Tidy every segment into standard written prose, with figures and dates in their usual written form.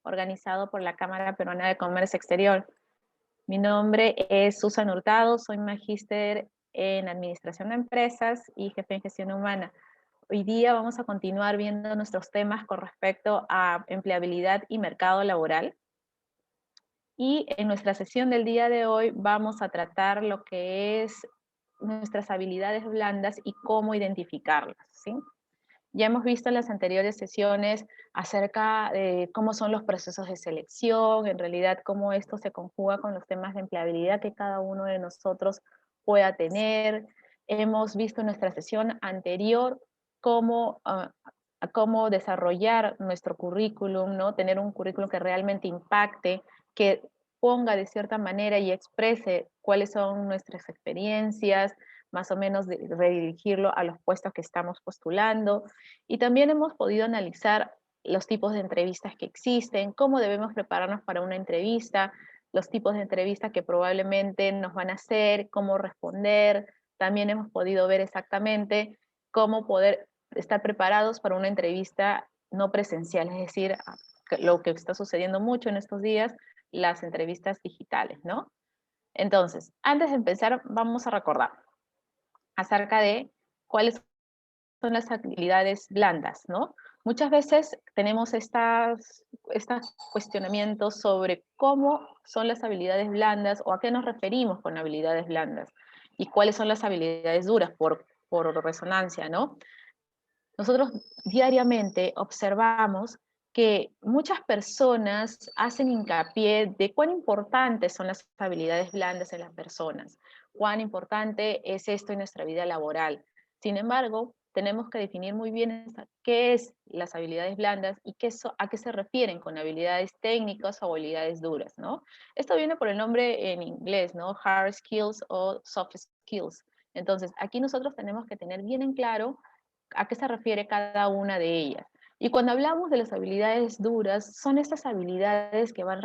organizado por la Cámara Peruana de Comercio Exterior. Mi nombre es Susan Hurtado, soy magíster en Administración de Empresas y jefe en Gestión Humana. Hoy día vamos a continuar viendo nuestros temas con respecto a empleabilidad y mercado laboral. Y en nuestra sesión del día de hoy vamos a tratar lo que es nuestras habilidades blandas y cómo identificarlas, ¿sí? Ya hemos visto en las anteriores sesiones acerca de cómo son los procesos de selección, en realidad cómo esto se conjuga con los temas de empleabilidad que cada uno de nosotros pueda tener. Hemos visto en nuestra sesión anterior cómo, cómo desarrollar nuestro currículum, ¿no? Tener un currículum que realmente impacte, que ponga de cierta manera y exprese cuáles son nuestras experiencias, más o menos de redirigirlo a los puestos que estamos postulando. Y también hemos podido analizar los tipos de entrevistas que existen, cómo debemos prepararnos para una entrevista, los tipos de entrevistas que probablemente nos van a hacer, cómo responder. También hemos podido ver exactamente cómo poder estar preparados para una entrevista no presencial, es decir, lo que está sucediendo mucho en estos días, las entrevistas digitales, ¿no? Entonces, antes de empezar, vamos a recordar acerca de cuáles son las habilidades blandas, ¿no? Muchas veces tenemos estos cuestionamientos sobre cómo son las habilidades blandas o a qué nos referimos con habilidades blandas y cuáles son las habilidades duras por resonancia, ¿no? Nosotros diariamente observamos que muchas personas hacen hincapié de cuán importantes son las habilidades blandas en las personas, cuán importante es esto en nuestra vida laboral. Sin embargo, tenemos que definir muy bien qué es las habilidades blandas y a qué se refieren con habilidades técnicas o habilidades duras, ¿no? Esto viene por el nombre en inglés, ¿no? Hard skills o soft skills. Entonces, aquí nosotros tenemos que tener bien en claro a qué se refiere cada una de ellas. Y cuando hablamos de las habilidades duras, son estas habilidades que van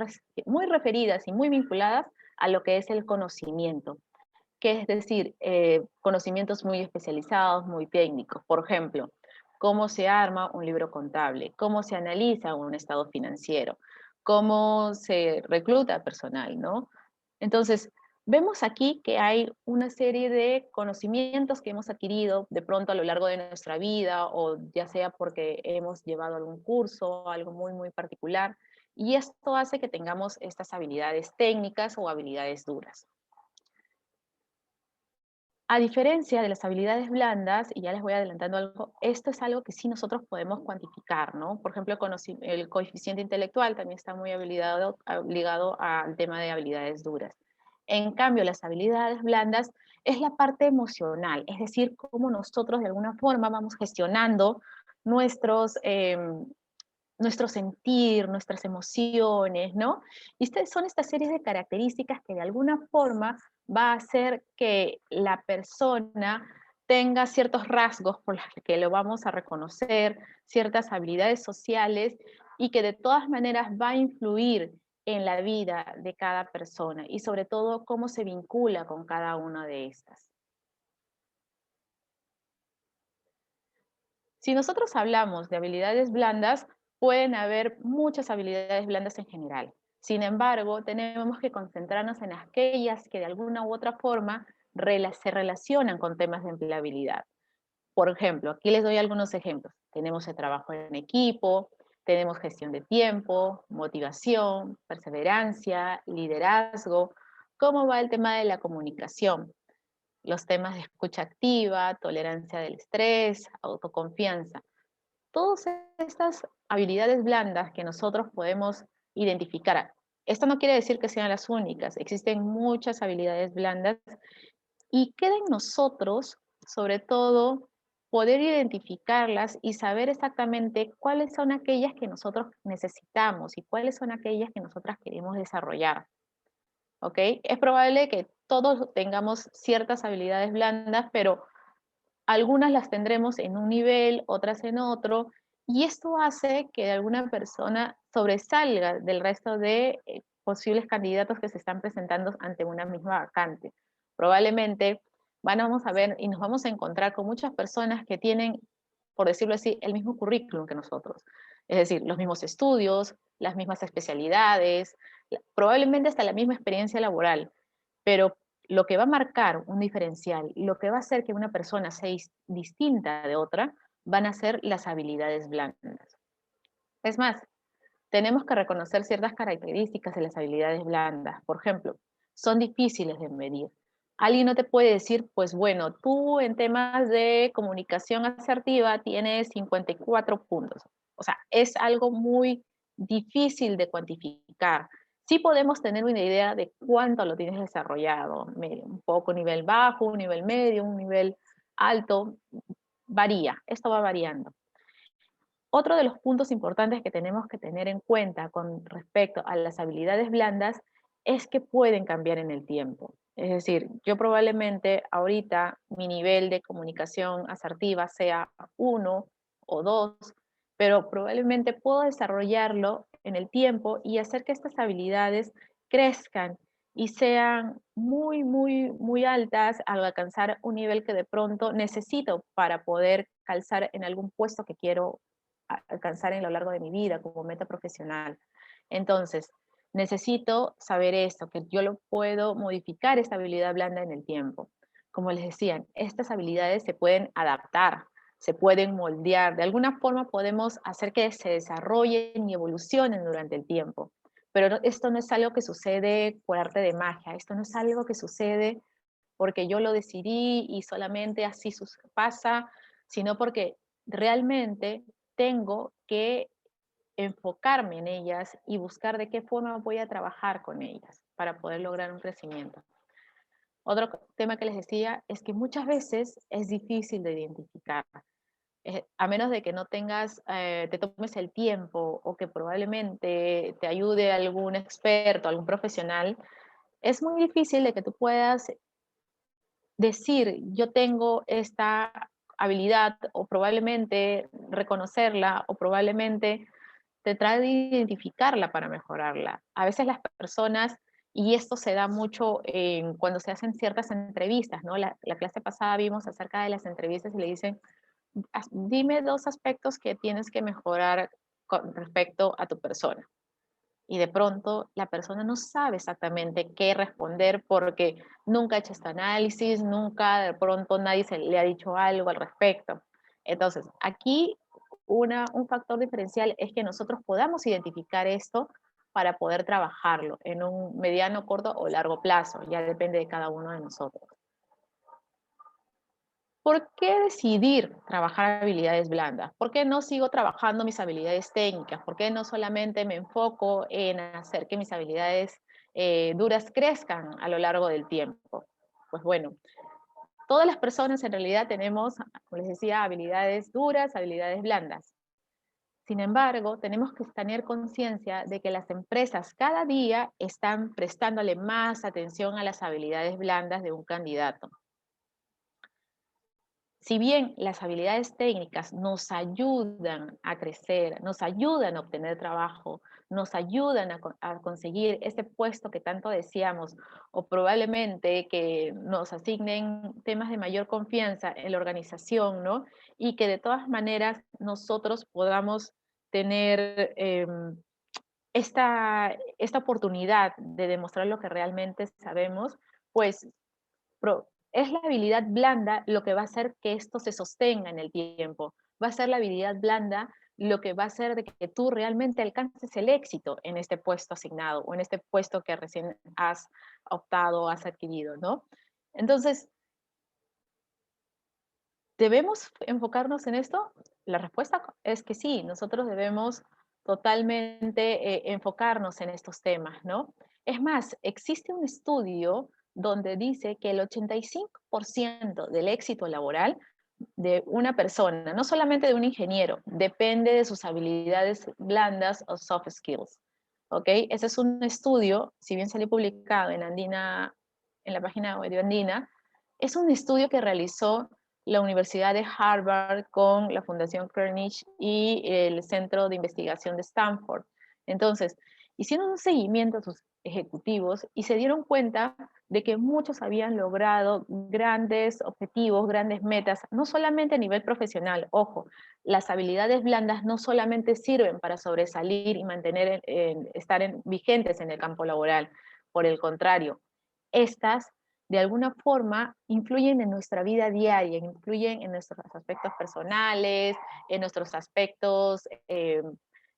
muy referidas y muy vinculadas a lo que es el conocimiento, que es decir, conocimientos muy especializados, muy técnicos. Por ejemplo, cómo se arma un libro contable, cómo se analiza un estado financiero, cómo se recluta personal, ¿no? Entonces, vemos aquí que hay una serie de conocimientos que hemos adquirido de pronto a lo largo de nuestra vida, o ya sea porque hemos llevado algún curso, algo muy, muy particular, y esto hace que tengamos estas habilidades técnicas o habilidades duras. A diferencia de las habilidades blandas, y ya les voy adelantando algo, esto es algo que sí nosotros podemos cuantificar, ¿no? Por ejemplo, el coeficiente intelectual también está muy ligado al tema de habilidades duras. En cambio, las habilidades blandas es la parte emocional, es decir, cómo nosotros de alguna forma vamos gestionando nuestro sentir, nuestras emociones, ¿no? Y son estas series de características que de alguna forma va a hacer que la persona tenga ciertos rasgos por los que lo vamos a reconocer, ciertas habilidades sociales, y que de todas maneras va a influir en la vida de cada persona y sobre todo cómo se vincula con cada una de estas. Si nosotros hablamos de habilidades blandas, pueden haber muchas habilidades blandas en general. Sin embargo, tenemos que concentrarnos en aquellas que de alguna u otra forma se relacionan con temas de empleabilidad. Por ejemplo, aquí les doy algunos ejemplos. Tenemos el trabajo en equipo, tenemos gestión de tiempo, motivación, perseverancia, liderazgo. ¿Cómo va el tema de la comunicación? Los temas de escucha activa, tolerancia del estrés, autoconfianza. Todas estas habilidades blandas que nosotros podemos identificar. Esto no quiere decir que sean las únicas, existen muchas habilidades blandas y queda en nosotros, sobre todo, poder identificarlas y saber exactamente cuáles son aquellas que nosotros necesitamos y cuáles son aquellas que nosotras queremos desarrollar. ¿Ok? Es probable que todos tengamos ciertas habilidades blandas, pero algunas las tendremos en un nivel, otras en otro, y esto hace que alguna persona sobresalga del resto de posibles candidatos que se están presentando ante una misma vacante. Probablemente vamos a ver y nos vamos a encontrar con muchas personas que tienen por decirlo así, el mismo currículum que nosotros. Es decir, los mismos estudios, las mismas especialidades, probablemente hasta la misma experiencia laboral, pero lo que va a marcar un diferencial, lo que va a hacer que una persona sea distinta de otra, van a ser las habilidades blandas. Es más, tenemos que reconocer ciertas características de las habilidades blandas. Por ejemplo, son difíciles de medir. Alguien no te puede decir, pues bueno, tú en temas de comunicación asertiva tienes 54 puntos. O sea, es algo muy difícil de cuantificar. Sí podemos tener una idea de cuánto lo tienes desarrollado, un poco nivel bajo, un nivel medio, un nivel alto, varía, esto va variando. Otro de los puntos importantes que tenemos que tener en cuenta con respecto a las habilidades blandas es que pueden cambiar en el tiempo. Es decir, yo probablemente ahorita mi nivel de comunicación asertiva sea 1 o 2, pero probablemente puedo desarrollarlo en el tiempo y hacer que estas habilidades crezcan y sean muy, muy, muy altas al alcanzar un nivel que de pronto necesito para poder calzar en algún puesto que quiero alcanzar en lo largo de mi vida como meta profesional. Entonces, necesito saber esto, que yo lo puedo modificar esta habilidad blanda en el tiempo. Como les decía, estas habilidades se pueden adaptar, se pueden moldear, de alguna forma podemos hacer que se desarrollen y evolucionen durante el tiempo. Pero esto no es algo que sucede por arte de magia, esto no es algo que sucede porque yo lo decidí y solamente así pasa, sino porque realmente tengo que enfocarme en ellas y buscar de qué forma voy a trabajar con ellas para poder lograr un crecimiento. Otro tema que les decía es que muchas veces es difícil de identificar, a menos de que no tengas, te tomes el tiempo o que probablemente te ayude algún experto, algún profesional, es muy difícil de que tú puedas decir, yo tengo esta habilidad o probablemente reconocerla o probablemente te trae de identificarla para mejorarla. A veces las personas, y esto se da mucho cuando se hacen ciertas entrevistas, ¿no? La clase pasada vimos acerca de las entrevistas y le dicen, dime 2 aspectos que tienes que mejorar con respecto a tu persona. Y de pronto la persona no sabe exactamente qué responder porque nunca ha hecho este análisis, nunca de pronto nadie le ha dicho algo al respecto. Entonces, aquí un factor diferencial es que nosotros podamos identificar esto para poder trabajarlo en un mediano, corto o largo plazo, ya depende de cada uno de nosotros. ¿Por qué decidir trabajar habilidades blandas? ¿Por qué no sigo trabajando mis habilidades técnicas? ¿Por qué no solamente me enfoco en hacer que mis habilidades duras crezcan a lo largo del tiempo? Pues bueno, todas las personas en realidad tenemos, como les decía, habilidades duras, habilidades blandas. Sin embargo, tenemos que tener conciencia de que las empresas cada día están prestándole más atención a las habilidades blandas de un candidato. Si bien las habilidades técnicas nos ayudan a crecer, nos ayudan a obtener trabajo, nos ayudan a conseguir ese puesto que tanto deseamos, o probablemente que nos asignen temas de mayor confianza en la organización, ¿no? Y que de todas maneras nosotros podamos tener esta oportunidad de demostrar lo que realmente sabemos, pues es la habilidad blanda lo que va a hacer que esto se sostenga en el tiempo. Va a ser la habilidad blanda lo que va a hacer de que tú realmente alcances el éxito en este puesto asignado o en este puesto que recién has optado, has adquirido, ¿no? Entonces, ¿debemos enfocarnos en esto? La respuesta es que sí, nosotros debemos totalmente enfocarnos en estos temas, ¿no? Es más, existe un estudio donde dice que el 85% del éxito laboral de una persona, no solamente de un ingeniero, depende de sus habilidades blandas o soft skills. ¿Ok? Ese es un estudio, si bien salió publicado en Andina, en la página web de Andina, es un estudio que realizó la Universidad de Harvard con la Fundación Carnegie y el Centro de Investigación de Stanford. Entonces, hicieron un seguimiento a sus ejecutivos y se dieron cuenta de que muchos habían logrado grandes objetivos, grandes metas, no solamente a nivel profesional. Ojo, las habilidades blandas no solamente sirven para sobresalir y mantener, vigentes en el campo laboral. Por el contrario, estas de alguna forma influyen en nuestra vida diaria, influyen en nuestros aspectos personales, en nuestros aspectos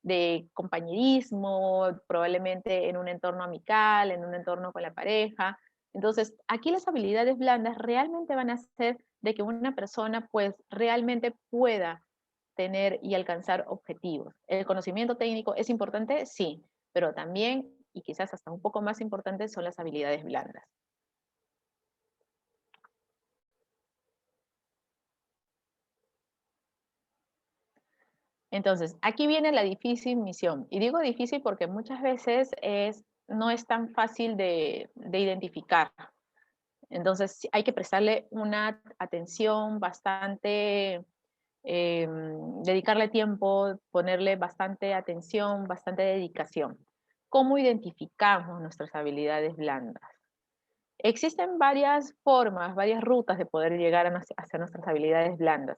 de compañerismo, probablemente en un entorno amical, en un entorno con la pareja. Entonces, aquí las habilidades blandas realmente van a hacer de que una persona pues realmente pueda tener y alcanzar objetivos. ¿El conocimiento técnico es importante? Sí, pero también, y quizás hasta un poco más importante, son las habilidades blandas. Entonces, aquí viene la difícil misión. Y digo difícil porque muchas veces no es tan fácil de identificar. Entonces, hay que prestarle una atención bastante, dedicarle tiempo, ponerle bastante atención, bastante dedicación. ¿Cómo identificamos nuestras habilidades blandas? Existen varias formas, varias rutas de poder llegar a hacer nuestras habilidades blandas.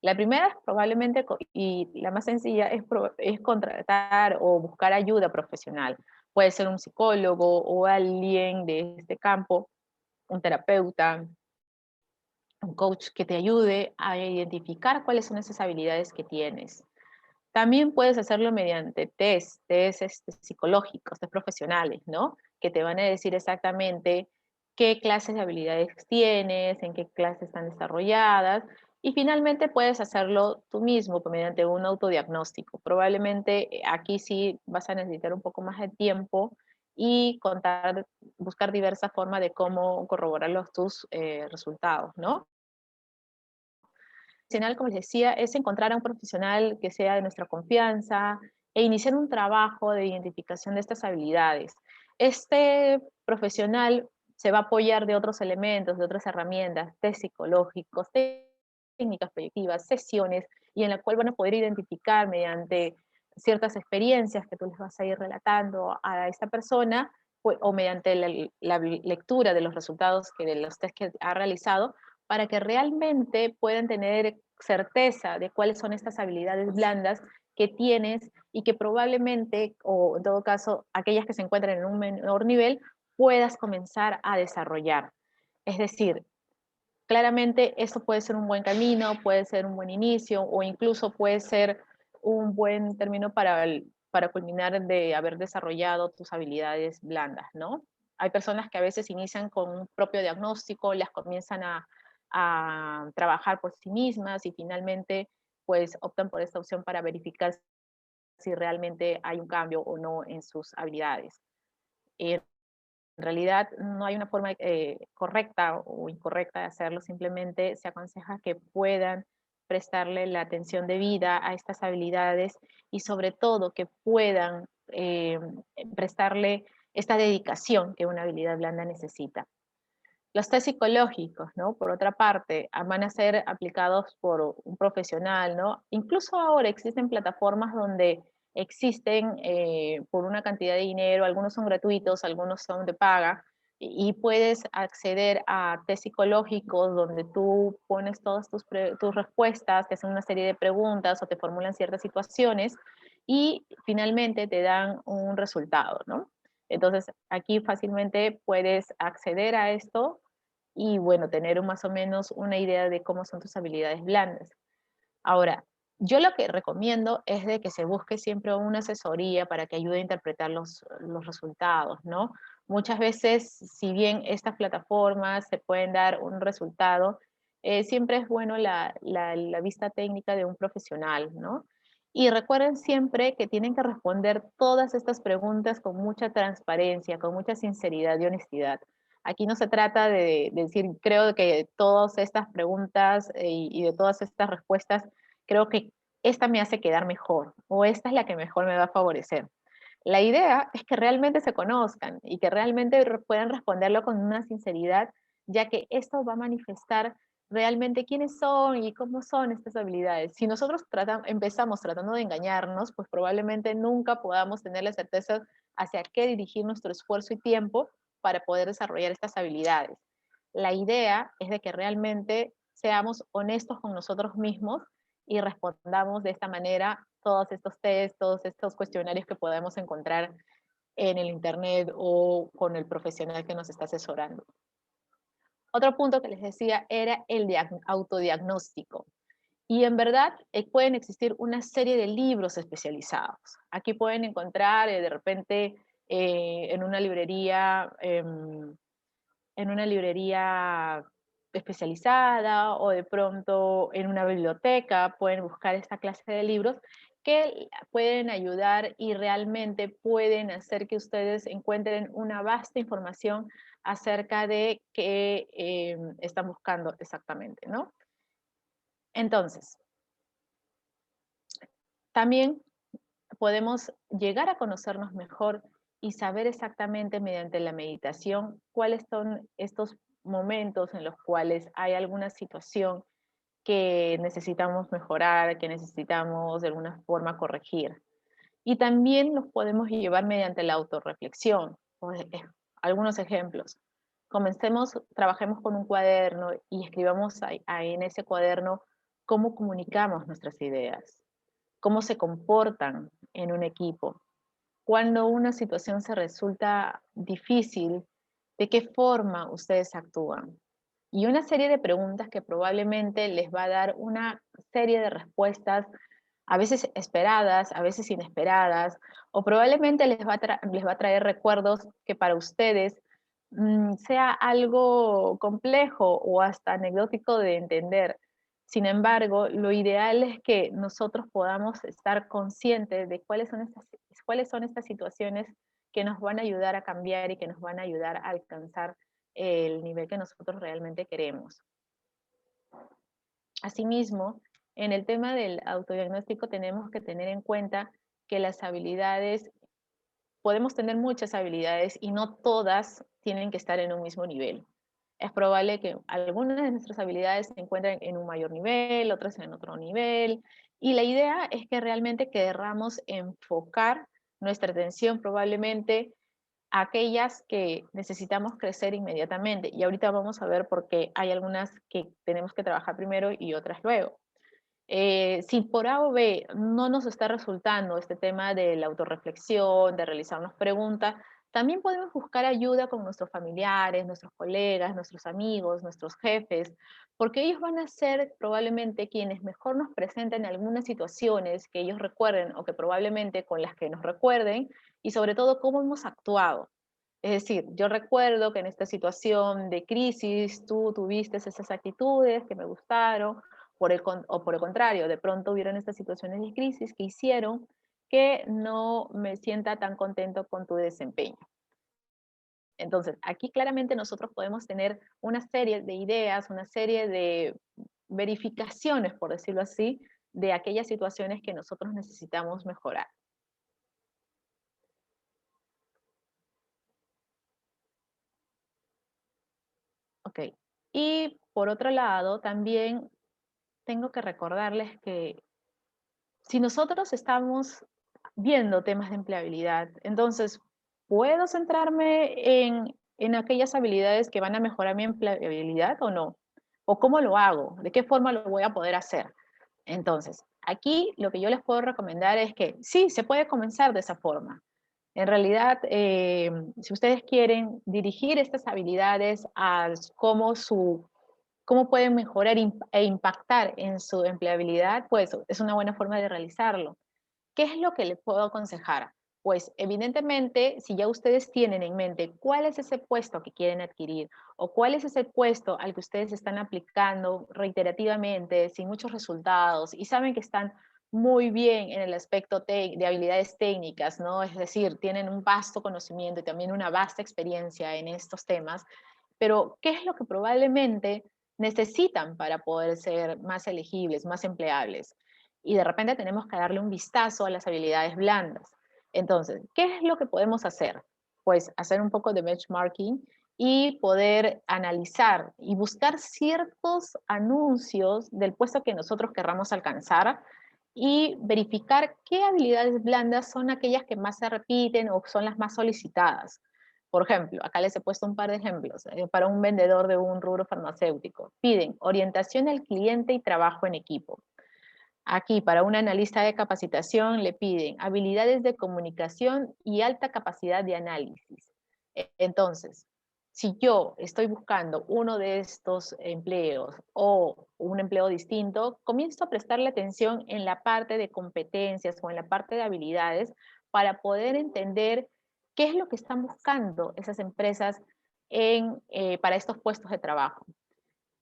La primera es probablemente, y la más sencilla, es contratar o buscar ayuda profesional. Puede ser un psicólogo o alguien de este campo, un terapeuta, un coach que te ayude a identificar cuáles son esas habilidades que tienes. También puedes hacerlo mediante test psicológicos, test profesionales, ¿no? Que te van a decir exactamente qué clases de habilidades tienes, en qué clases están desarrolladas, y finalmente puedes hacerlo tú mismo mediante un autodiagnóstico. Probablemente aquí sí vas a necesitar un poco más de tiempo y buscar diversas formas de cómo corroborar tus resultados, ¿no? Como les decía, es encontrar a un profesional que sea de nuestra confianza e iniciar un trabajo de identificación de estas habilidades. Este profesional se va a apoyar de otros elementos, de otras herramientas, test psicológicos, técnicas proyectivas, sesiones, y en la cual van a poder identificar mediante ciertas experiencias que tú les vas a ir relatando a esta persona, o mediante la lectura de los resultados de los test que ha realizado, para que realmente puedan tener certeza de cuáles son estas habilidades blandas que tienes y que probablemente, o en todo caso, aquellas que se encuentran en un menor nivel, puedas comenzar a desarrollar. Es decir, claramente esto puede ser un buen camino, puede ser un buen inicio, o incluso puede ser un buen término para culminar de haber desarrollado tus habilidades blandas, ¿no? Hay personas que a veces inician con un propio diagnóstico, las comienzan a trabajar por sí mismas y finalmente pues optan por esta opción para verificar si realmente hay un cambio o no en sus habilidades. En realidad no hay una forma correcta o incorrecta de hacerlo, simplemente se aconseja que puedan prestarle la atención debida a estas habilidades y sobre todo que puedan prestarle esta dedicación que una habilidad blanda necesita. Los test psicológicos, ¿no? Por otra parte, van a ser aplicados por un profesional, ¿no? Incluso ahora existen plataformas donde existen por una cantidad de dinero, algunos son gratuitos, algunos son de paga, y puedes acceder a test psicológicos donde tú pones todas tus respuestas, te hacen una serie de preguntas o te formulan ciertas situaciones y finalmente te dan un resultado, ¿no? Entonces, aquí fácilmente puedes acceder a esto y bueno, tener más o menos una idea de cómo son tus habilidades blandas. Ahora, yo lo que recomiendo es de que se busque siempre una asesoría para que ayude a interpretar los resultados, ¿no? Muchas veces, si bien estas plataformas se pueden dar un resultado, siempre es bueno la vista técnica de un profesional, ¿no? Y recuerden siempre que tienen que responder todas estas preguntas con mucha transparencia, con mucha sinceridad y honestidad. Aquí no se trata de decir, creo que todas estas preguntas y de todas estas respuestas, creo que esta me hace quedar mejor o esta es la que mejor me va a favorecer. La idea es que realmente se conozcan y que realmente puedan responderlo con una sinceridad, ya que esto va a manifestar realmente quiénes son y cómo son estas habilidades. Si nosotros empezamos tratando de engañarnos, pues probablemente nunca podamos tener la certeza hacia qué dirigir nuestro esfuerzo y tiempo para poder desarrollar estas habilidades. La idea es de que realmente seamos honestos con nosotros mismos y respondamos de esta manera todos estos tests, todos estos cuestionarios que podemos encontrar en el internet o con el profesional que nos está asesorando. Otro punto que les decía era el autodiagnóstico. Y en verdad pueden existir una serie de libros especializados. Aquí pueden encontrar de repente en una librería especializada o de pronto en una biblioteca pueden buscar esta clase de libros que pueden ayudar y realmente pueden hacer que ustedes encuentren una vasta información acerca de qué están buscando exactamente, ¿no? Entonces, también podemos llegar a conocernos mejor y saber exactamente mediante la meditación cuáles son estos momentos en los cuales hay alguna situación que necesitamos mejorar, que necesitamos de alguna forma corregir. Y también los podemos llevar mediante la autorreflexión. Algunos ejemplos. Trabajemos con un cuaderno y escribamos ahí en ese cuaderno cómo comunicamos nuestras ideas, cómo se comportan en un equipo. Cuando una situación se resulta difícil, ¿de qué forma ustedes actúan? Y una serie de preguntas que probablemente les va a dar una serie de respuestas, a veces esperadas, a veces inesperadas, o probablemente les va a traer recuerdos que para ustedes sea algo complejo o hasta anecdótico de entender. Sin embargo, lo ideal es que nosotros podamos estar conscientes de cuáles son estas situaciones que nos van a ayudar a cambiar y que nos van a ayudar a alcanzar el nivel que nosotros realmente queremos. Asimismo, en el tema del autodiagnóstico tenemos que tener en cuenta que las habilidades, podemos tener muchas habilidades y no todas tienen que estar en un mismo nivel. Es probable que algunas de nuestras habilidades se encuentren en un mayor nivel, otras en otro nivel, y la idea es que realmente querramos enfocar nuestra atención probablemente a aquellas que necesitamos crecer inmediatamente. Y ahorita vamos a ver por qué hay algunas que tenemos que trabajar primero y otras luego. Si por A o B no nos está resultando este tema de la autorreflexión, de realizarnos preguntas, también podemos buscar ayuda con nuestros familiares, nuestros colegas, nuestros amigos, nuestros jefes, porque ellos van a ser probablemente quienes mejor nos presenten algunas situaciones que ellos recuerden o que probablemente con las que nos recuerden y sobre todo cómo hemos actuado. Es decir, yo recuerdo que en esta situación de crisis tú tuviste esas actitudes que me gustaron, o por el contrario, de pronto hubieron estas situaciones de crisis que hicieron que no me sienta tan contento con tu desempeño. Entonces, aquí claramente nosotros podemos tener una serie de ideas, una serie de verificaciones, por decirlo así, de aquellas situaciones que nosotros necesitamos mejorar. Ok. Y por otro lado, también tengo que recordarles que si nosotros estamos viendo temas de empleabilidad, entonces, ¿puedo centrarme en aquellas habilidades que van a mejorar mi empleabilidad o no? ¿O cómo lo hago? ¿De qué forma lo voy a poder hacer? Entonces, aquí lo que yo les puedo recomendar es que sí, se puede comenzar de esa forma. En realidad, si ustedes quieren dirigir estas habilidades a cómo pueden mejorar e impactar en su empleabilidad, pues es una buena forma de realizarlo. ¿Qué es lo que les puedo aconsejar? Pues evidentemente, si ya ustedes tienen en mente cuál es ese puesto que quieren adquirir o cuál es ese puesto al que ustedes están aplicando reiterativamente, sin muchos resultados, y saben que están muy bien en el aspecto de habilidades técnicas, ¿no? Es decir, tienen un vasto conocimiento y también una vasta experiencia en estos temas, pero ¿qué es lo que probablemente necesitan para poder ser más elegibles, más empleables? Y de repente tenemos que darle un vistazo a las habilidades blandas. Entonces, ¿qué es lo que podemos hacer? Pues hacer un poco de benchmarking y poder analizar y buscar ciertos anuncios del puesto que nosotros querramos alcanzar y verificar qué habilidades blandas son aquellas que más se repiten o son las más solicitadas. Por ejemplo, acá les he puesto un par de ejemplos. Para un vendedor de un rubro farmacéutico, piden orientación al cliente y trabajo en equipo. Aquí, para un analista de capacitación, le piden habilidades de comunicación y alta capacidad de análisis. Entonces, si yo estoy buscando uno de estos empleos o un empleo distinto, comienzo a prestarle atención en la parte de competencias o en la parte de habilidades para poder entender qué es lo que están buscando esas empresas para estos puestos de trabajo.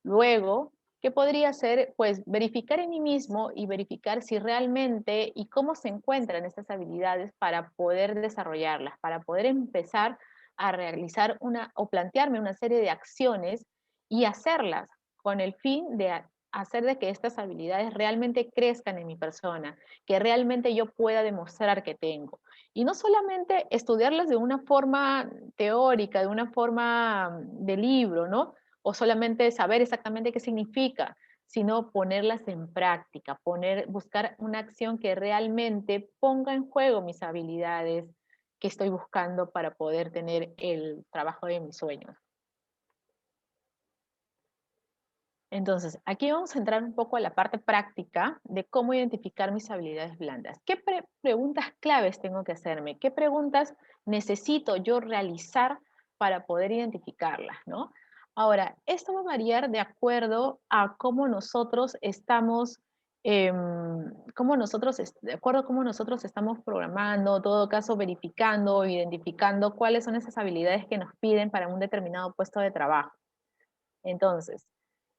Luego, ¿qué podría hacer? Pues verificar en mí mismo y verificar si realmente y cómo se encuentran estas habilidades para poder desarrollarlas, para poder empezar a realizar o plantearme una serie de acciones y hacerlas con el fin de hacer de que estas habilidades realmente crezcan en mi persona, que realmente yo pueda demostrar que tengo. Y no solamente estudiarlas de una forma teórica, de una forma de libro, ¿no? O solamente saber exactamente qué significa, sino ponerlas en práctica, buscar una acción que realmente ponga en juego mis habilidades que estoy buscando para poder tener el trabajo de mis sueños. Entonces, aquí vamos a entrar un poco a la parte práctica de cómo identificar mis habilidades blandas. ¿Qué preguntas claves tengo que hacerme? ¿Qué preguntas necesito yo realizar para poder identificarlas, ¿no? Ahora, esto va a variar de acuerdo a cómo nosotros estamos, de acuerdo a cómo nosotros estamos programando, en todo caso verificando, identificando cuáles son esas habilidades que nos piden para un determinado puesto de trabajo. Entonces,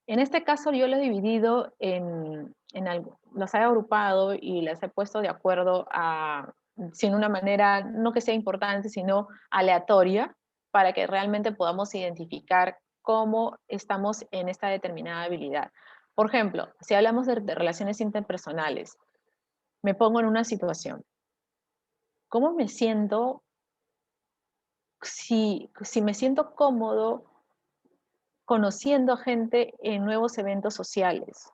en este caso yo lo he dividido los he agrupado y las he puesto de acuerdo sin una manera, no que sea importante, sino aleatoria, para que realmente podamos identificar cómo estamos en esta determinada habilidad. Por ejemplo, si hablamos de relaciones interpersonales, me pongo en una situación. ¿Cómo me siento si me siento cómodo conociendo gente en nuevos eventos sociales?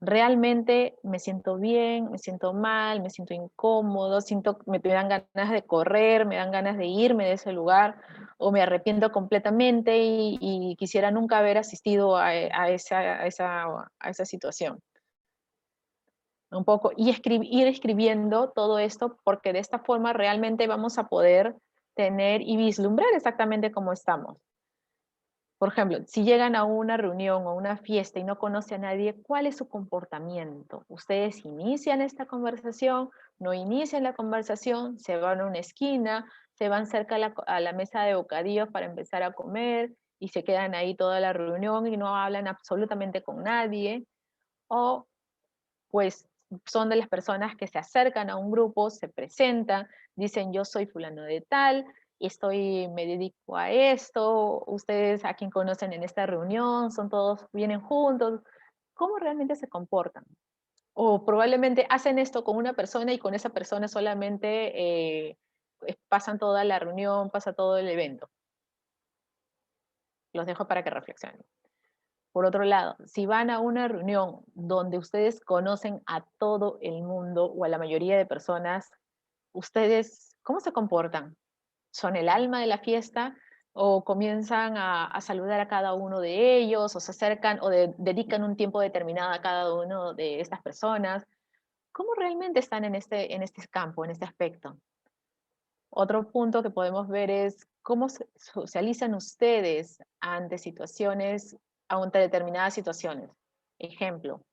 ¿Realmente me siento bien, me siento mal, me siento incómodo, me dan ganas de correr, me dan ganas de irme de ese lugar, o me arrepiento completamente y quisiera nunca haber asistido a esa situación? Un poco, y ir escribiendo todo esto, porque de esta forma realmente vamos a poder tener y vislumbrar exactamente cómo estamos. Por ejemplo, si llegan a una reunión o una fiesta y no conoce a nadie, ¿cuál es su comportamiento? ¿Ustedes inician esta conversación? ¿No inician la conversación? ¿Se van a una esquina? ¿Se van cerca a la mesa de bocadillos para empezar a comer y se quedan ahí toda la reunión y no hablan absolutamente con nadie? ¿O pues son de las personas que se acercan a un grupo, se presentan, dicen yo soy fulano de tal, me dedico a esto, ustedes a quien conocen en esta reunión, son todos, vienen juntos? ¿Cómo realmente se comportan? O probablemente hacen esto con una persona y con esa persona solamente pasan toda la reunión, pasa todo el evento. Los dejo para que reflexionen. Por otro lado, si van a una reunión donde ustedes conocen a todo el mundo o a la mayoría de personas, ustedes, ¿cómo se comportan? ¿Son el alma de la fiesta o comienzan a saludar a cada uno de ellos o se acercan o dedican un tiempo determinado a cada uno de estas personas? ¿Cómo realmente están en este campo, en este aspecto? Otro punto que podemos ver es cómo se socializan ustedes ante determinadas situaciones. Ejemplo,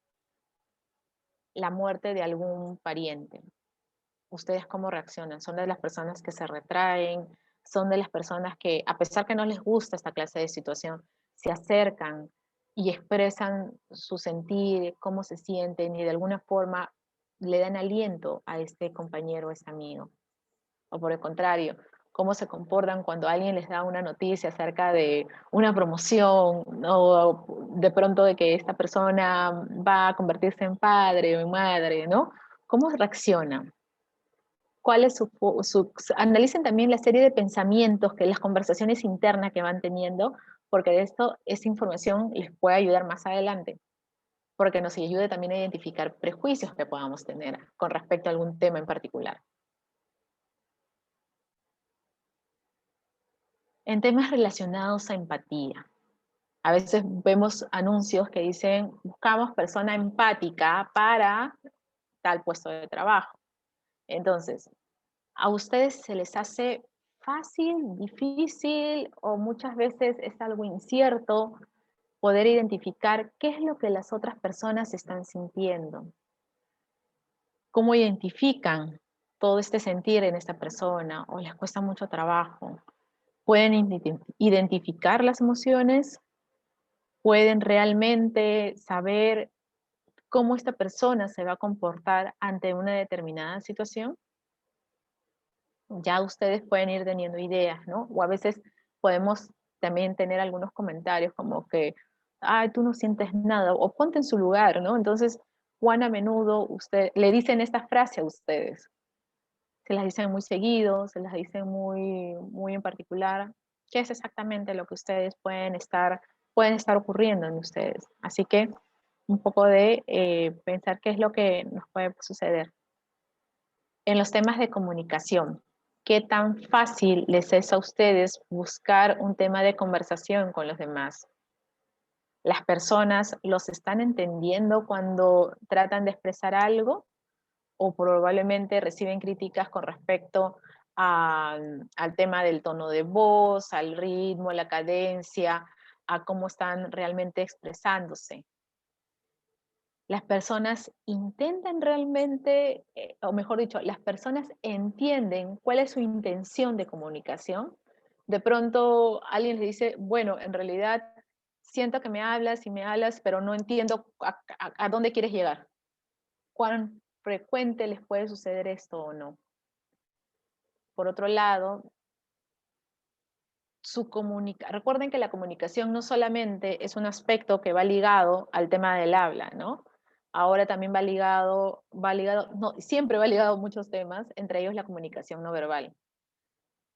la muerte de algún pariente. ¿Ustedes cómo reaccionan? ¿Son de las personas que se retraen? ¿Son de las personas que, a pesar que no les gusta esta clase de situación, se acercan y expresan su sentir, cómo se sienten y de alguna forma le dan aliento a este compañero, a este amigo? O por el contrario, cómo se comportan cuando alguien les da una noticia acerca de una promoción, o de pronto de que esta persona va a convertirse en padre o en madre, ¿no? ¿Cómo reaccionan? cuál es analicen también la serie de pensamientos, que las conversaciones internas que van teniendo, porque de esto, esa información les puede ayudar más adelante, porque nos ayude también a identificar prejuicios que podamos tener con respecto a algún tema en particular. En temas relacionados a empatía, a veces vemos anuncios que dicen, buscamos persona empática para tal puesto de trabajo. Entonces, ¿a ustedes se les hace fácil, difícil o muchas veces es algo incierto poder identificar qué es lo que las otras personas están sintiendo? ¿Cómo identifican todo este sentir en esta persona o les cuesta mucho trabajo? ¿Pueden identificar las emociones? ¿Pueden realmente saber cómo esta persona se va a comportar ante una determinada situación? Ya ustedes pueden ir teniendo ideas, ¿no? O a veces podemos también tener algunos comentarios como que, ay, tú no sientes nada, o ponte en su lugar, ¿no? Entonces, ¿cuán a menudo le dicen esta frase a ustedes? ¿Se las dicen muy seguido? ¿Se las dicen muy en particular? ¿Qué es exactamente lo que ustedes pueden estar ocurriendo en ustedes? Así que un poco de pensar qué es lo que nos puede suceder. En los temas de comunicación, ¿qué tan fácil les es a ustedes buscar un tema de conversación con los demás? ¿Las personas los están entendiendo cuando tratan de expresar algo? ¿O probablemente reciben críticas con respecto al tema del tono de voz, al ritmo, a la cadencia, a cómo están realmente expresándose? Las personas intentan realmente, o mejor dicho, las personas entienden cuál es su intención de comunicación. De pronto alguien les dice, bueno, en realidad siento que me hablas y me hablas, pero no entiendo a dónde quieres llegar. ¿Cuán frecuente les puede suceder esto o no? Por otro lado, recuerden que la comunicación no solamente es un aspecto que va ligado al tema del habla, ¿no? Ahora también no, siempre va ligado a muchos temas, entre ellos la comunicación no verbal.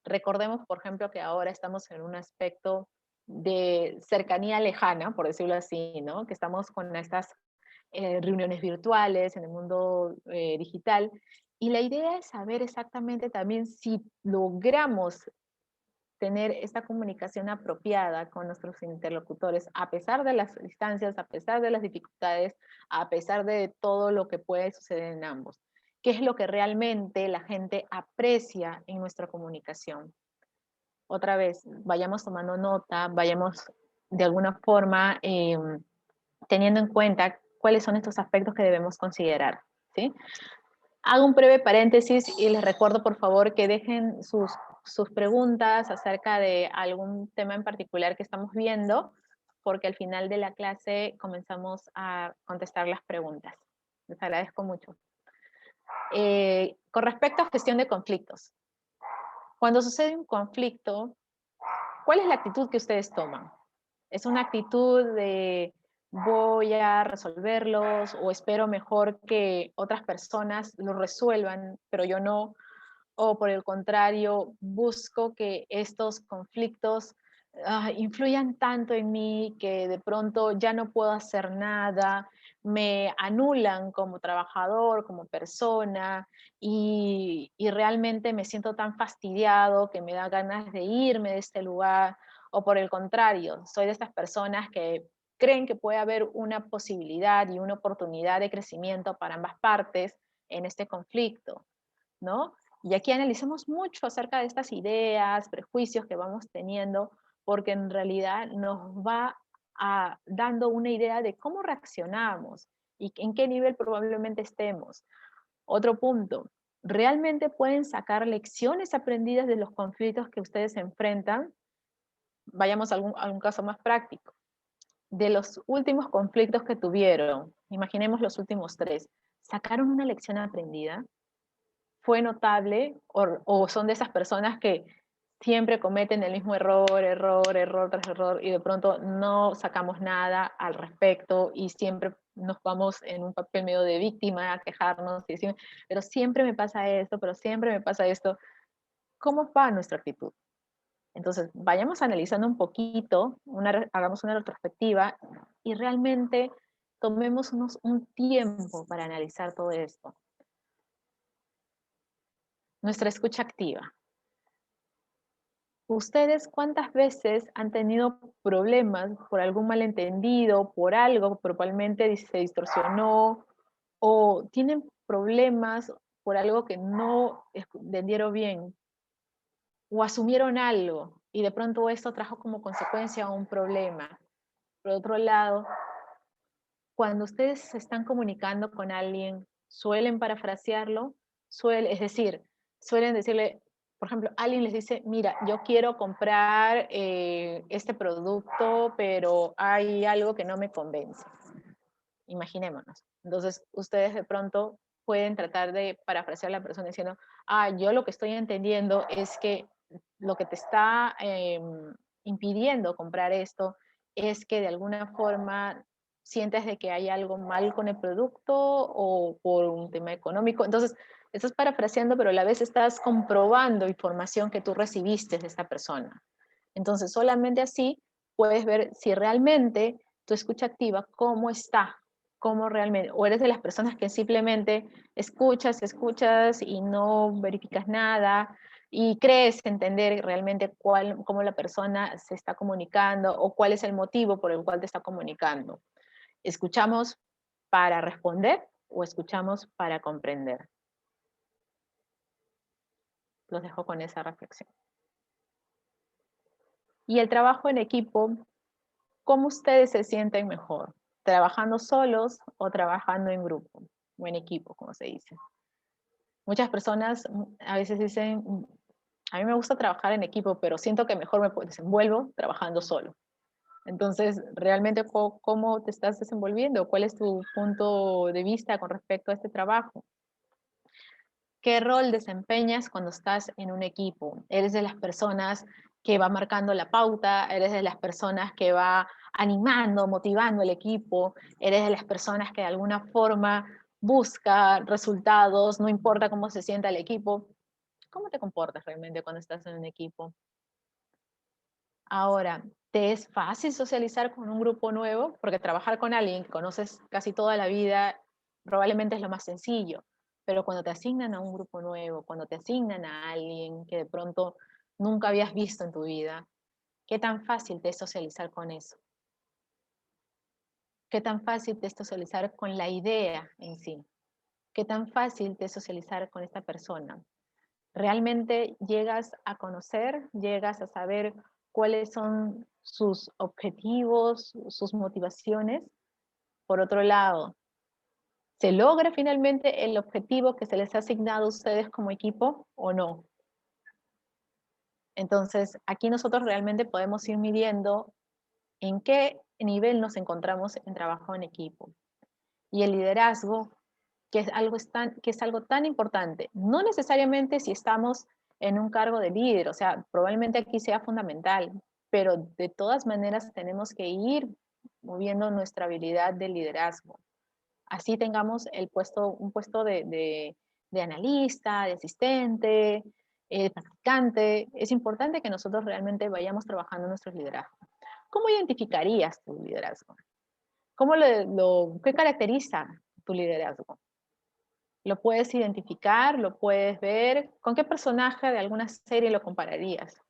Recordemos, por ejemplo, que ahora estamos en un aspecto de cercanía lejana, por decirlo así, ¿no? Que estamos con estas reuniones virtuales en el mundo digital, y la idea es saber exactamente también si logramos tener esta comunicación apropiada con nuestros interlocutores, a pesar de las distancias, a pesar de las dificultades, a pesar de todo lo que puede suceder en ambos. ¿Qué es lo que realmente la gente aprecia en nuestra comunicación? Otra vez, vayamos tomando nota, vayamos de alguna forma teniendo en cuenta cuáles son estos aspectos que debemos considerar, ¿sí? Hago un breve paréntesis y les recuerdo por favor que dejen sus preguntas acerca de algún tema en particular que estamos viendo, porque al final de la clase comenzamos a contestar las preguntas. Les agradezco mucho. Con respecto a gestión de conflictos, cuando sucede un conflicto, ¿cuál es la actitud que ustedes toman? ¿Es una actitud de voy a resolverlos o espero mejor que otras personas lo resuelvan, pero yo no? ¿O por el contrario, busco que estos conflictos influyan tanto en mí que de pronto ya no puedo hacer nada, me anulan como trabajador, como persona, y realmente me siento tan fastidiado que me da ganas de irme de este lugar? ¿O por el contrario, soy de estas personas que creen que puede haber una posibilidad y una oportunidad de crecimiento para ambas partes en este conflicto, ¿no? Y aquí analizamos mucho acerca de estas ideas, prejuicios que vamos teniendo, porque en realidad nos va dando una idea de cómo reaccionamos y en qué nivel probablemente estemos. Otro punto, ¿realmente pueden sacar lecciones aprendidas de los conflictos que ustedes enfrentan? Vayamos a algún caso más práctico. De los últimos conflictos que tuvieron, imaginemos los últimos 3, ¿sacaron una lección aprendida? ¿Fue notable o son de esas personas que siempre cometen el mismo error tras error, y de pronto no sacamos nada al respecto y siempre nos vamos en un papel medio de víctima a quejarnos y decir, pero siempre me pasa esto, pero siempre me pasa esto. ¿Cómo va nuestra actitud? Entonces, vayamos analizando un poquito, hagamos una retrospectiva y realmente tomemos un tiempo para analizar todo esto. Nuestra escucha activa. ¿Ustedes cuántas veces han tenido problemas por algún malentendido, por algo, probablemente se distorsionó, o tienen problemas por algo que no entendieron bien, o asumieron algo, y de pronto esto trajo como consecuencia un problema? Por otro lado, cuando ustedes se están comunicando con alguien, suelen parafrasearlo, es decir, suelen decirle, por ejemplo, alguien les dice, mira, yo quiero comprar este producto, pero hay algo que no me convence. Imaginémonos. Entonces, ustedes de pronto pueden tratar de parafrasear a la persona diciendo, yo lo que estoy entendiendo es que lo que te está impidiendo comprar esto es que de alguna forma sientes de que hay algo mal con el producto o por un tema económico. Entonces, estás parafraseando, pero a la vez estás comprobando información que tú recibiste de esta persona. Entonces, solamente así puedes ver si realmente tu escucha activa, cómo está, cómo realmente, o eres de las personas que simplemente escuchas y no verificas nada, y crees entender realmente cómo la persona se está comunicando o cuál es el motivo por el cual te está comunicando. ¿Escuchamos para responder o escuchamos para comprender? Los dejo con esa reflexión. Y el trabajo en equipo, ¿cómo ustedes se sienten mejor? ¿Trabajando solos o trabajando en grupo o en equipo, como se dice? Muchas personas a veces dicen, a mí me gusta trabajar en equipo, pero siento que mejor me desenvuelvo trabajando solo. Entonces, ¿realmente cómo te estás desenvolviendo? ¿Cuál es tu punto de vista con respecto a este trabajo? ¿Qué rol desempeñas cuando estás en un equipo? ¿Eres de las personas que va marcando la pauta? ¿Eres de las personas que va animando, motivando el equipo? ¿Eres de las personas que de alguna forma busca resultados, no importa cómo se sienta el equipo? ¿Cómo te comportas realmente cuando estás en un equipo? Ahora, ¿te es fácil socializar con un grupo nuevo? Porque trabajar con alguien que conoces casi toda la vida probablemente es lo más sencillo, pero cuando te asignan a un grupo nuevo, cuando te asignan a alguien que de pronto nunca habías visto en tu vida, ¿qué tan fácil te es socializar con eso? ¿Qué tan fácil te es socializar con la idea en sí? ¿Qué tan fácil te es socializar con esta persona? ¿Realmente llegas a conocer, llegas a saber cuáles son sus objetivos, sus motivaciones? Por otro lado, ¿se logra finalmente el objetivo que se les ha asignado a ustedes como equipo o no? Entonces, aquí nosotros realmente podemos ir midiendo en qué nivel nos encontramos en trabajo en equipo. Y el liderazgo, que es algo tan importante, no necesariamente si estamos en un cargo de líder, o sea, probablemente aquí sea fundamental, pero de todas maneras tenemos que ir moviendo nuestra habilidad de liderazgo. Así tengamos un puesto de analista, de asistente, de practicante. Es importante que nosotros realmente vayamos trabajando nuestro liderazgo. ¿Cómo identificarías tu liderazgo? ¿Qué caracteriza tu liderazgo? ¿Lo puedes identificar? ¿Lo puedes ver? ¿Con qué personaje de alguna serie lo compararías?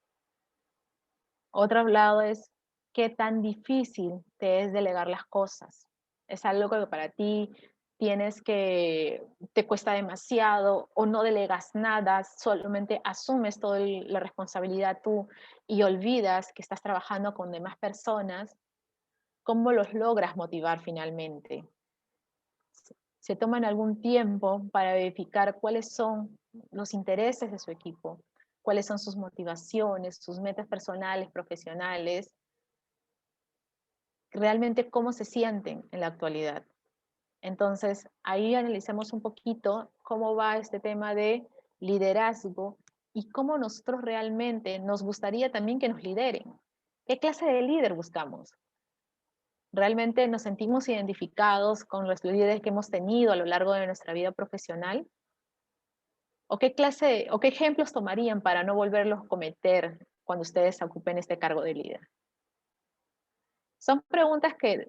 Otro lado es, ¿qué tan difícil te es delegar las cosas? ¿Es algo que para ti te cuesta demasiado o no delegas nada, solamente asumes toda la responsabilidad tú y olvidas que estás trabajando con demás personas? ¿Cómo los logras motivar finalmente? ¿Se toman algún tiempo para verificar cuáles son los intereses de su equipo? ¿Cuáles son sus motivaciones, sus metas personales, profesionales? Realmente cómo se sienten en la actualidad. Entonces, ahí analicemos un poquito cómo va este tema de liderazgo y cómo nosotros realmente nos gustaría también que nos lideren. ¿Qué clase de líder buscamos? ¿Realmente nos sentimos identificados con los líderes que hemos tenido a lo largo de nuestra vida profesional? ¿O qué clase, o qué ejemplos tomarían para no volverlos a cometer cuando ustedes ocupen este cargo de líder? Son preguntas que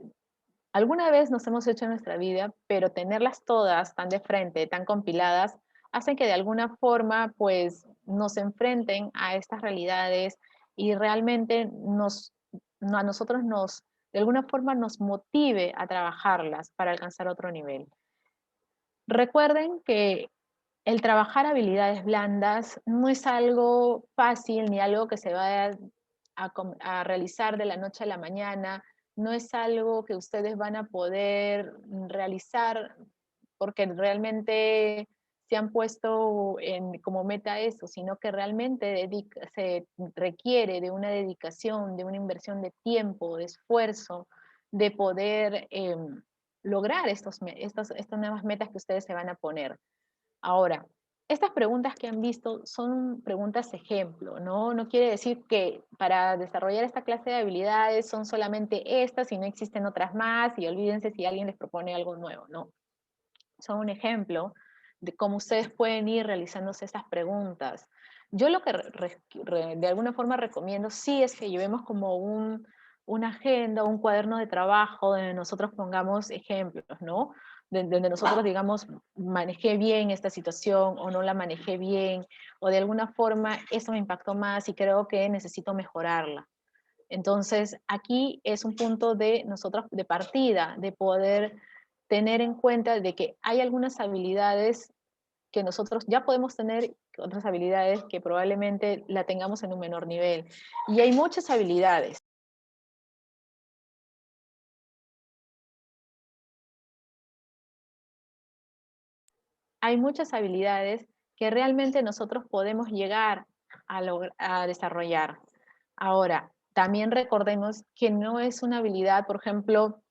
alguna vez nos hemos hecho en nuestra vida, pero tenerlas todas tan de frente, tan compiladas, hacen que de alguna forma pues nos enfrenten a estas realidades y realmente a nosotros de alguna forma nos motive a trabajarlas para alcanzar otro nivel. Recuerden que el trabajar habilidades blandas no es algo fácil ni algo que se vaya a realizar de la noche a la mañana, no es algo que ustedes van a poder realizar porque realmente se han puesto como meta eso, sino que realmente se requiere de una dedicación, de una inversión de tiempo, de esfuerzo, de poder lograr estas nuevas metas que ustedes se van a poner. Ahora, estas preguntas que han visto son preguntas ejemplo, ¿no? No quiere decir que para desarrollar esta clase de habilidades son solamente estas y no existen otras más y olvídense si alguien les propone algo nuevo, no. Son un ejemplo de cómo ustedes pueden ir realizándose estas preguntas. Yo lo que de alguna forma recomiendo sí es que llevemos como una agenda, un cuaderno de trabajo donde nosotros pongamos ejemplos, ¿no? Donde nosotros digamos, manejé bien esta situación o no la manejé bien, o de alguna forma eso me impactó más y creo que necesito mejorarla. Entonces, aquí es un punto de nosotros de partida, de poder tener en cuenta de que hay algunas habilidades que nosotros ya podemos tener, otras habilidades que probablemente la tengamos en un menor nivel. Y hay muchas habilidades. Hay muchas habilidades que realmente nosotros podemos llegar a desarrollar. Ahora, también recordemos que no es una habilidad, por ejemplo,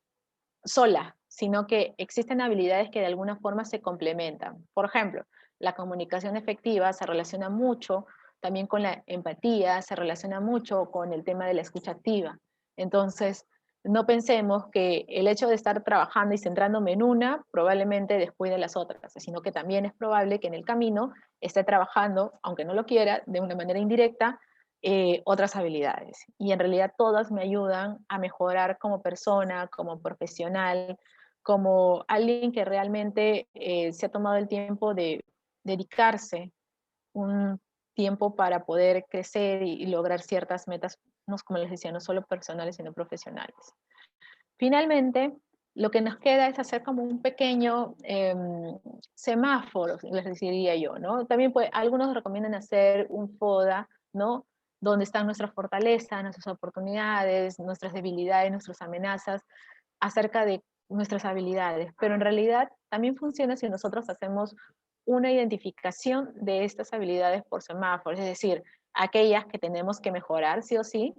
sola, sino que existen habilidades que de alguna forma se complementan. Por ejemplo, la comunicación efectiva se relaciona mucho también con la empatía, se relaciona mucho con el tema de la escucha activa. Entonces, no pensemos que el hecho de estar trabajando y centrándome en una probablemente descuide las otras, sino que también es probable que en el camino esté trabajando, aunque no lo quiera, de una manera indirecta, otras habilidades. Y en realidad todas me ayudan a mejorar como persona, como profesional, como alguien que realmente se ha tomado el tiempo de dedicarse un tiempo para poder crecer y lograr ciertas metas, no, como les decía, no solo personales, sino profesionales. Finalmente, lo que nos queda es hacer como un pequeño semáforo, les diría yo, ¿no? También algunos recomiendan hacer un FODA, ¿no? Donde están nuestras fortalezas, nuestras oportunidades, nuestras debilidades, nuestras amenazas, acerca de nuestras habilidades. Pero en realidad también funciona si nosotros hacemos una identificación de estas habilidades por semáforo, es decir, aquellas que tenemos que mejorar sí o sí,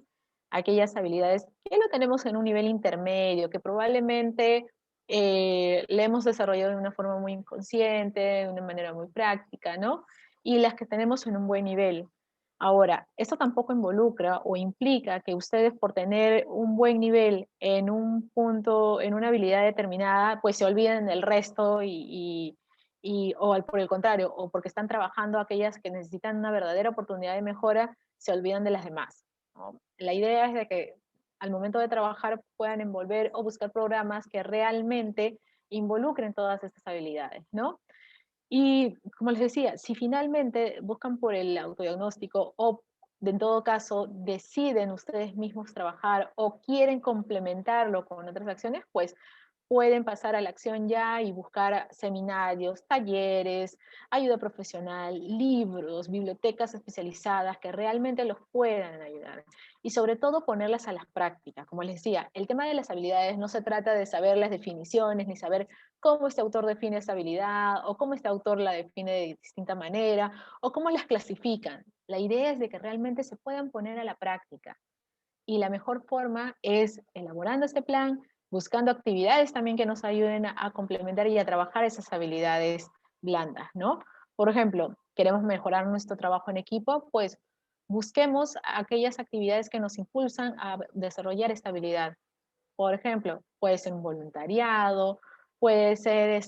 aquellas habilidades que lo tenemos en un nivel intermedio, que probablemente le hemos desarrollado de una forma muy inconsciente, de una manera muy práctica, ¿no? Y las que tenemos en un buen nivel. Ahora, esto tampoco involucra o implica que ustedes por tener un buen nivel en un punto, en una habilidad determinada, pues se olviden del resto o por el contrario, o porque están trabajando aquellas que necesitan una verdadera oportunidad de mejora, se olvidan de las demás, ¿no? La idea es de que al momento de trabajar puedan envolver o buscar programas que realmente involucren todas estas habilidades, ¿no? Y como les decía, si finalmente buscan por el autodiagnóstico o en todo caso deciden ustedes mismos trabajar o quieren complementarlo con otras acciones, pues pueden pasar a la acción ya y buscar seminarios, talleres, ayuda profesional, libros, bibliotecas especializadas que realmente los puedan ayudar. Y sobre todo ponerlas a las prácticas. Como les decía, el tema de las habilidades no se trata de saber las definiciones ni saber cómo este autor define esa habilidad o cómo este autor la define de distinta manera o cómo las clasifican. La idea es de que realmente se puedan poner a la práctica. Y la mejor forma es elaborando este plan, buscando actividades también que nos ayuden a complementar y a trabajar esas habilidades blandas, ¿no? Por ejemplo, queremos mejorar nuestro trabajo en equipo, pues busquemos aquellas actividades que nos impulsan a desarrollar esta habilidad. Por ejemplo, puede ser un voluntariado, puede ser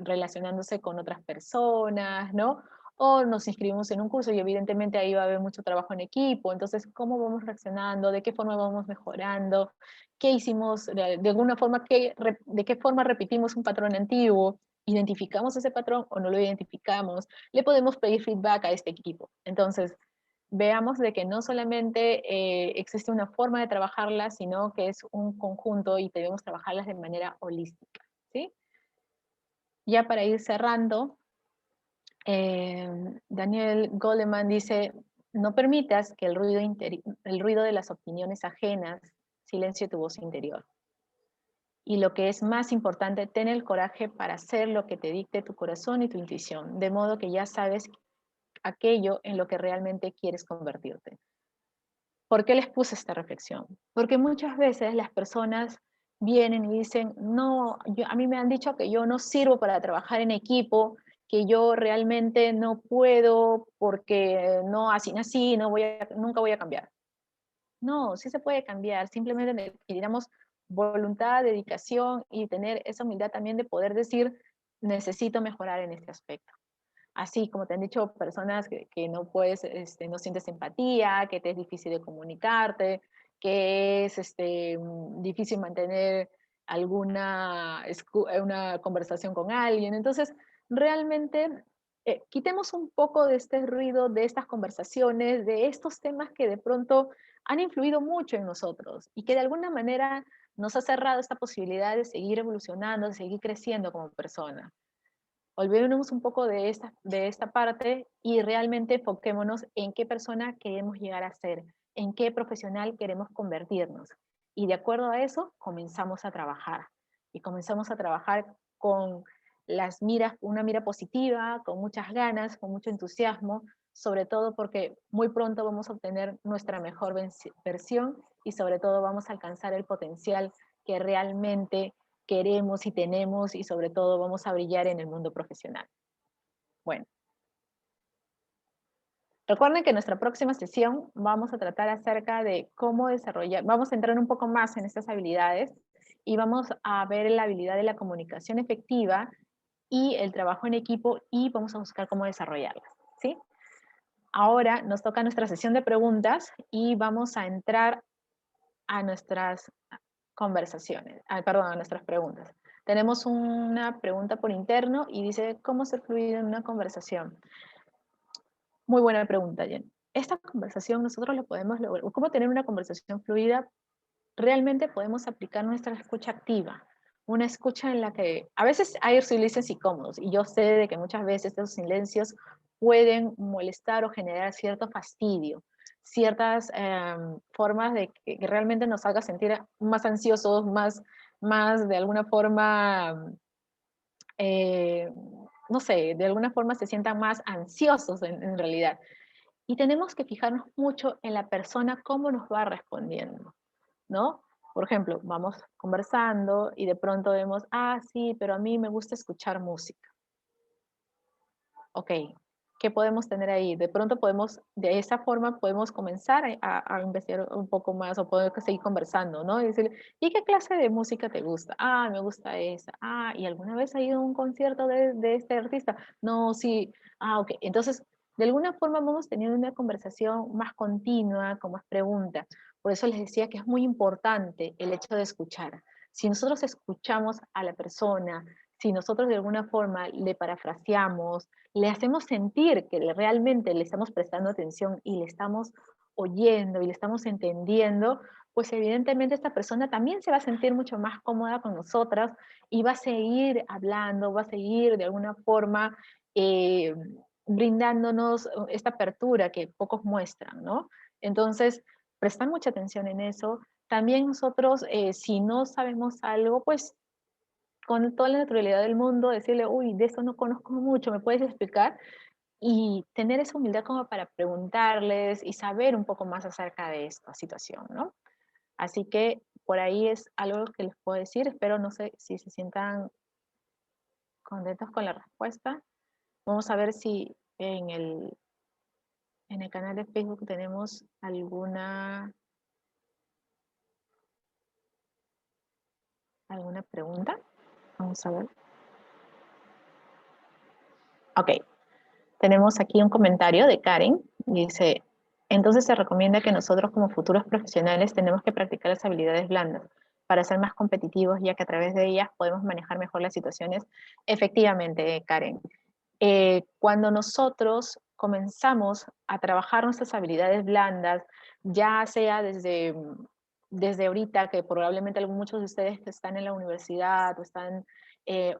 relacionándose con otras personas, ¿no? O nos inscribimos en un curso y evidentemente ahí va a haber mucho trabajo en equipo. Entonces, ¿cómo vamos reaccionando? ¿De qué forma vamos mejorando? ¿Qué hicimos? De alguna forma, ¿de qué forma repetimos un patrón antiguo? ¿Identificamos ese patrón o no lo identificamos? Le podemos pedir feedback a este equipo. Entonces, veamos de que no solamente existe una forma de trabajarlas, sino que es un conjunto y debemos trabajarlas de manera holística, ¿sí? Ya para ir cerrando, Daniel Goleman dice, no permitas que el ruido de las opiniones ajenas silencie tu voz interior. Y lo que es más importante, ten el coraje para hacer lo que te dicte tu corazón y tu intuición, de modo que ya sabes aquello en lo que realmente quieres convertirte. ¿Por qué les puse esta reflexión? Porque muchas veces las personas vienen y dicen, no, a mí me han dicho que yo no sirvo para trabajar en equipo, que yo realmente no puedo porque no, así nací, nunca voy a cambiar. No, sí se puede cambiar, simplemente necesitamos voluntad, dedicación y tener esa humildad también de poder decir, necesito mejorar en este aspecto. Así como te han dicho personas que no puedes, no sientes empatía, que te es difícil de comunicarte, que es difícil mantener una conversación con alguien. Entonces, realmente, quitemos un poco de este ruido, de estas conversaciones, de estos temas que de pronto han influido mucho en nosotros y que de alguna manera nos ha cerrado esta posibilidad de seguir evolucionando, de seguir creciendo como persona. Olvidémonos un poco de esta parte y realmente enfoquémonos en qué persona queremos llegar a ser, en qué profesional queremos convertirnos. Y de acuerdo a eso, comenzamos a trabajar. Y comenzamos a trabajar con una mira positiva, con muchas ganas, con mucho entusiasmo, sobre todo porque muy pronto vamos a obtener nuestra mejor versión y sobre todo vamos a alcanzar el potencial que realmente queremos y tenemos y sobre todo vamos a brillar en el mundo profesional. Bueno, recuerden que en nuestra próxima sesión vamos a tratar acerca de cómo desarrollar, vamos a entrar un poco más en estas habilidades y vamos a ver la habilidad de la comunicación efectiva y el trabajo en equipo y vamos a buscar cómo desarrollarlas, ¿sí? Ahora nos toca nuestra sesión de preguntas y vamos a entrar a nuestras conversaciones, perdón, a nuestras preguntas. Tenemos una pregunta por interno y dice, ¿cómo ser fluido en una conversación? Muy buena pregunta, Jen. Esta conversación nosotros lo podemos lograr. ¿Cómo tener una conversación fluida? Realmente podemos aplicar nuestra escucha activa. Una escucha en la que a veces hay silencios incómodos y yo sé de que muchas veces estos silencios pueden molestar o generar cierto fastidio, ciertas formas de que realmente nos haga sentir más ansiosos, más de alguna forma, eh, no sé, de alguna forma se sientan más ansiosos en realidad. Y tenemos que fijarnos mucho en la persona, cómo nos va respondiendo, ¿no? Por ejemplo, vamos conversando y de pronto vemos, sí, pero a mí me gusta escuchar música. Ok, ¿qué podemos tener ahí? De pronto de esa forma podemos comenzar a investigar un poco más o poder seguir conversando, ¿no? Y decir, ¿y qué clase de música te gusta? Me gusta esa. ¿Y alguna vez has ido a un concierto de este artista? No, sí. Ok. Entonces, de alguna forma vamos teniendo una conversación más continua, con más preguntas. Por eso les decía que es muy importante el hecho de escuchar. Si nosotros escuchamos a la persona, si nosotros de alguna forma le parafraseamos, le hacemos sentir que realmente le estamos prestando atención y le estamos oyendo y le estamos entendiendo, pues evidentemente esta persona también se va a sentir mucho más cómoda con nosotras y va a seguir hablando, va a seguir de alguna forma brindándonos esta apertura que pocos muestran, ¿no? Entonces, prestar mucha atención en eso. También nosotros, si no sabemos algo, pues con toda la naturalidad del mundo, decirle, uy, de eso no conozco mucho, ¿me puedes explicar? Y tener esa humildad como para preguntarles y saber un poco más acerca de esta situación, ¿no? Así que por ahí es algo que les puedo decir. Espero, no sé, si se sientan contentos con la respuesta. Vamos a ver si en el canal de Facebook tenemos alguna pregunta. Vamos a ver. Ok, tenemos aquí un comentario de Karen. Dice, entonces se recomienda que nosotros como futuros profesionales tenemos que practicar las habilidades blandas para ser más competitivos, ya que a través de ellas podemos manejar mejor las situaciones. Efectivamente, Karen. Cuando nosotros comenzamos a trabajar nuestras habilidades blandas, ya sea desde ahorita, que probablemente muchos de ustedes están en la universidad o están,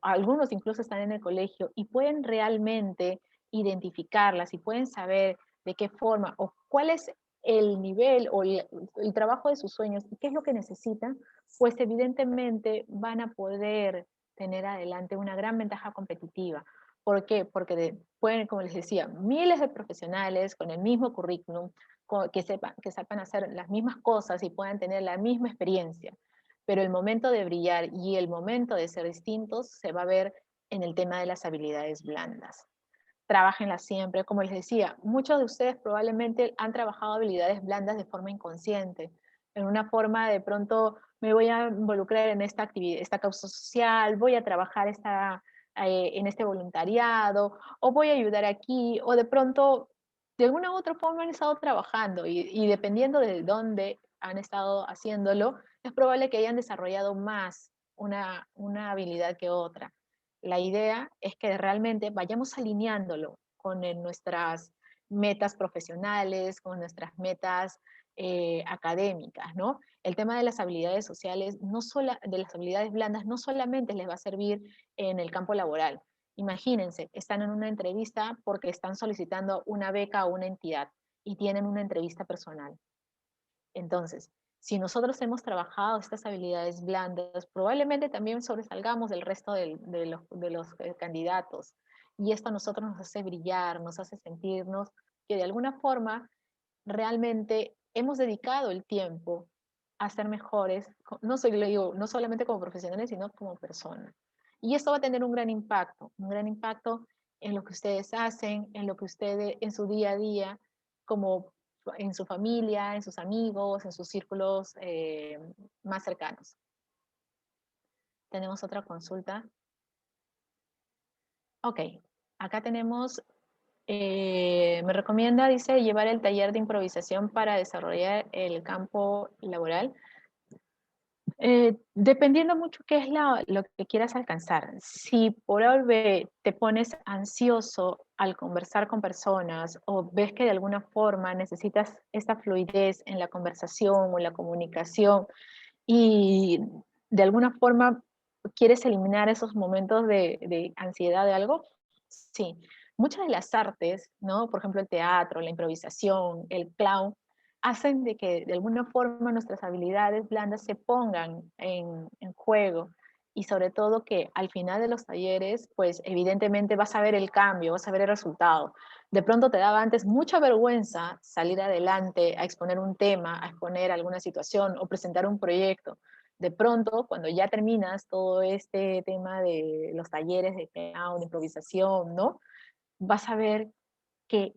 algunos incluso están en el colegio y pueden realmente identificarlas y pueden saber de qué forma o cuál es el nivel o el trabajo de sus sueños y qué es lo que necesitan, pues evidentemente van a poder tener adelante una gran ventaja competitiva. ¿Por qué? Porque pueden, como les decía, miles de profesionales con el mismo currículum, que sepan hacer las mismas cosas y puedan tener la misma experiencia. Pero el momento de brillar y el momento de ser distintos se va a ver en el tema de las habilidades blandas. Trábajenlas siempre. Como les decía, muchos de ustedes probablemente han trabajado habilidades blandas de forma inconsciente, en una forma de pronto me voy a involucrar en esta actividad, esta causa social, voy a trabajar en este voluntariado, o voy a ayudar aquí, o de pronto de alguna u otra forma han estado trabajando y dependiendo de dónde han estado haciéndolo, es probable que hayan desarrollado más una habilidad que otra. La idea es que realmente vayamos alineándolo con nuestras metas profesionales, con nuestras metas académicas, ¿no? El tema de las habilidades sociales, de las habilidades blandas, no solamente les va a servir en el campo laboral. Imagínense, están en una entrevista porque están solicitando una beca a una entidad y tienen una entrevista personal. Entonces, si nosotros hemos trabajado estas habilidades blandas, probablemente también sobresalgamos del resto de los candidatos. Y esto a nosotros nos hace brillar, nos hace sentirnos que de alguna forma realmente hemos dedicado el tiempo a ser mejores, no solamente como profesionales, sino como personas. Y esto va a tener un gran impacto en lo que ustedes hacen, en lo que ustedes, en su día a día, como en su familia, en sus amigos, en sus círculos más cercanos. Tenemos otra consulta. Ok, acá tenemos, me recomienda, dice, llevar el taller de improvisación para desarrollar el campo laboral. Dependiendo mucho qué es lo que quieras alcanzar. Si por algo te pones ansioso al conversar con personas o ves que de alguna forma necesitas esta fluidez en la conversación o en la comunicación y de alguna forma quieres eliminar esos momentos de ansiedad de algo, sí. Muchas de las artes, ¿no? Por ejemplo, el teatro, la improvisación, el clown, hacen de que de alguna forma nuestras habilidades blandas se pongan en juego y sobre todo que al final de los talleres, pues evidentemente vas a ver el cambio, vas a ver el resultado. De pronto te daba antes mucha vergüenza salir adelante a exponer un tema, a exponer alguna situación o presentar un proyecto. De pronto, cuando ya terminas todo este tema de los talleres de clown, de improvisación, ¿no? Vas a ver que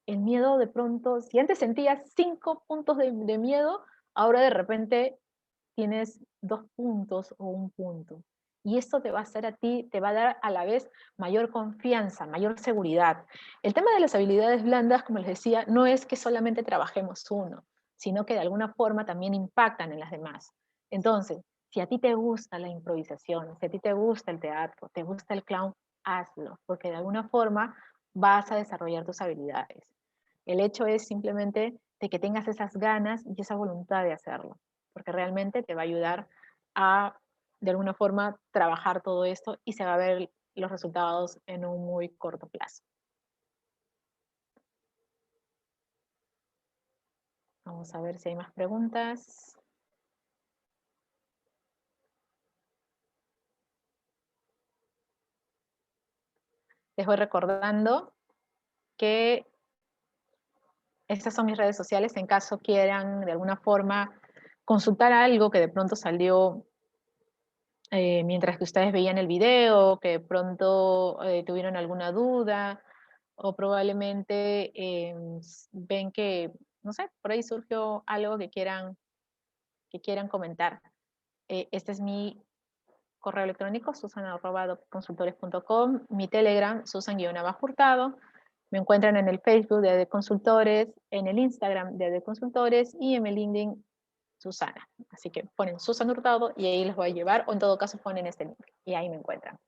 el miedo de pronto, si antes sentías 5 puntos de miedo, ahora de repente tienes 2 puntos o 1 punto. Y esto te va a hacer a ti, te va a dar a la vez mayor confianza, mayor seguridad. El tema de las habilidades blandas, como les decía, no es que solamente trabajemos uno, sino que de alguna forma también impactan en las demás. Entonces, si a ti te gusta la improvisación, si a ti te gusta el teatro, te gusta el clown, hazlo, porque de alguna forma vas a desarrollar tus habilidades. El hecho es simplemente de que tengas esas ganas y esa voluntad de hacerlo, porque realmente te va a ayudar a, de alguna forma, trabajar todo esto y se va a ver los resultados en un muy corto plazo. Vamos a ver si hay más preguntas. Les voy recordando que estas son mis redes sociales en caso quieran de alguna forma consultar algo que de pronto salió mientras que ustedes veían el video, que de pronto tuvieron alguna duda o probablemente ven que, no sé, por ahí surgió algo que quieran comentar. Este es mi correo electrónico, susan@consultores.com, mi Telegram, susan_hurtado. Me encuentran en el Facebook de AD Consultores, en el Instagram de AD Consultores y en el LinkedIn Susana. Así que ponen Susan Hurtado y ahí les voy a llevar, o en todo caso ponen este link y ahí me encuentran.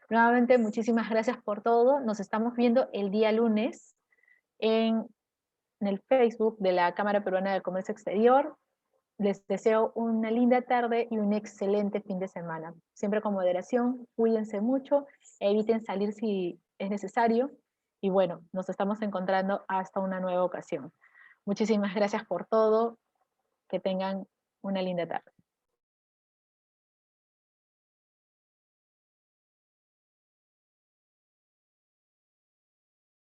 Nuevamente, muchísimas gracias por todo. Nos estamos viendo el día lunes en el Facebook de la Cámara Peruana de Comercio Exterior. Les deseo una linda tarde y un excelente fin de semana. Siempre con moderación, cuídense mucho, eviten salir si es necesario. Y bueno, nos estamos encontrando hasta una nueva ocasión. Muchísimas gracias por todo. Que tengan una linda tarde.